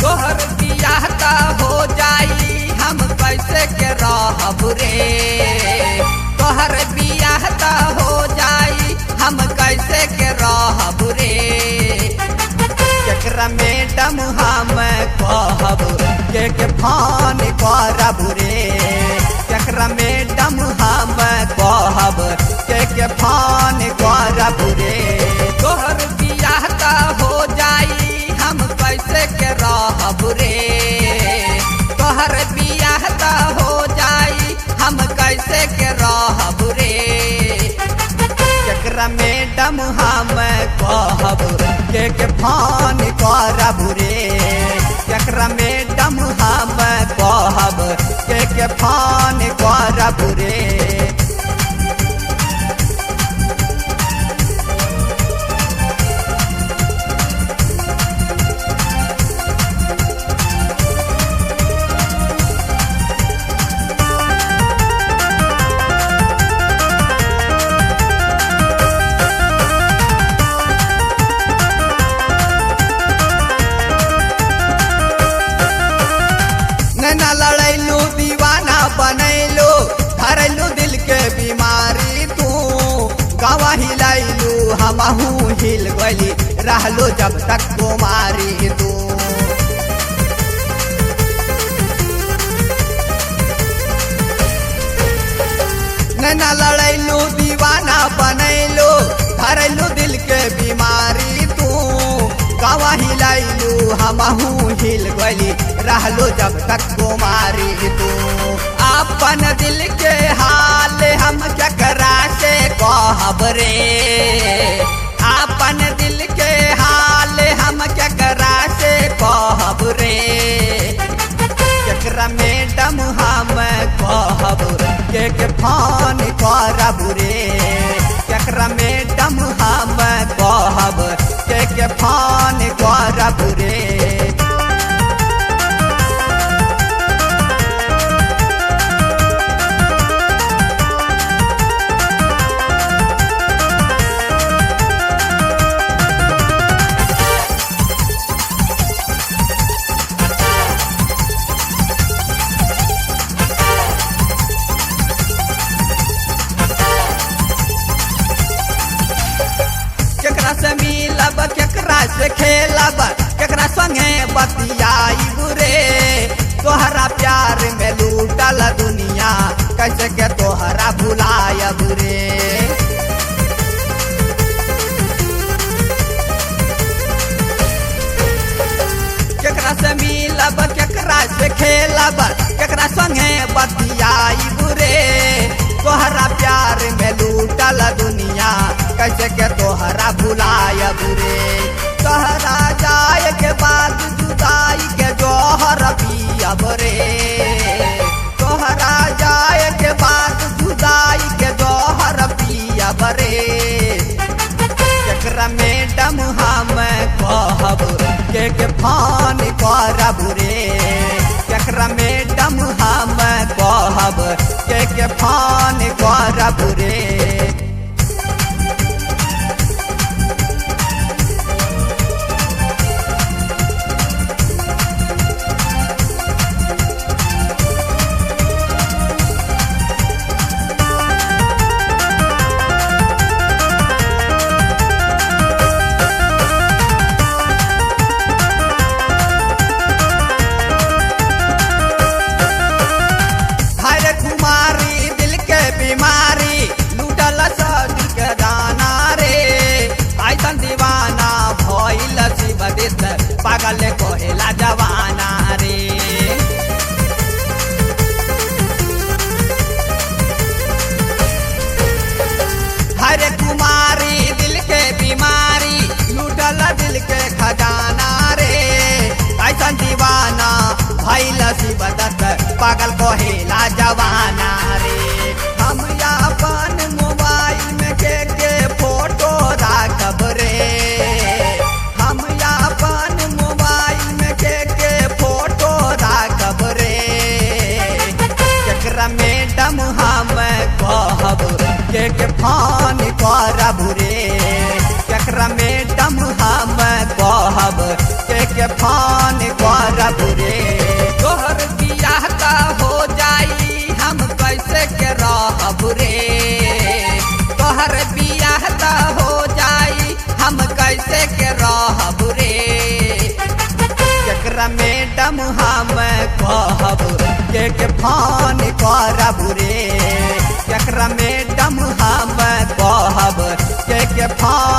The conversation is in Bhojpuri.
तोहर बियाह ता हो जाई हम कैसे के रहब रे। तोहर बियाह ता हो जाई हम कैसे के रहब रे। केकरा मैडम हम कहब के फोन करब रे। केकरा मैडम हम कहब के फोन करब रे। तोहर बियाह ता हो जाई हम कैसे के रहब रे। तोहर बियाह ता हो जाई हम कैसे के रहब रे। केकरा मैडम हम कहब के फोन करब रे। केकरा मैडम हम कहब के फोन करब रे। नैना लड़ैलू दीवाना बनैलू धरैलू दिल के बीमारी तू। गावा हिलैलू हमहू हिल गली रहलू जब तक कुमारी तू। नैना लड़ैलू दीवाना बनैलू धरैलू दिल के बीमारी तू। गावा हिलैलू हमहू हिल गली रहलू जब तक कुमारी तू। अपन दिल के हाल हम केकरा से कहब रे। अपन दिल के हाल हम केकरा से कहब रे। केकरा मैडम हम कहब के फोन करब रे। केकरा मैडम हम कहब के फोन करब रे। केकरा से मिलब केकरा से खेलब केकरा संगे बतियाईब रे। तोहरा प्यार में लूटल दुनिया कैसे के तोहरा भुलायब रे। केकरा से मिलब केकरा से खेलब केकरा संगे बतियाईब रे। तोहरा प्यार में लूटल दुनिया कैसे के तोहरा भुलायब रे। तोहरा जाए के बाद जुदाई के जोहर पियब रे। तोहरा जाए के बाद जुदाई के जोहर पियब रे। केकरा मैडम हम कहब के फोन करब रे। केकरा मैडम हम कहब के फोन करब रे। पागल कहेला जवाना रे। हम अपन मोबाइल में के फोटो राखब रे। हम अपन मोबाइल में के फोटो राखब रे। केकरा मैडम हम कहब के फोन करब रे। केकरा मैडम हम कहब के फोन करब रे। तोहर बियाह का हो जाई हम कैसे के रहब रे। तोहर बियाह का हो जाई हम कैसे के रहब रे। केकरा मैडम हम कहब के फोन करब रे। केकरा मैडम हम कहब के फोन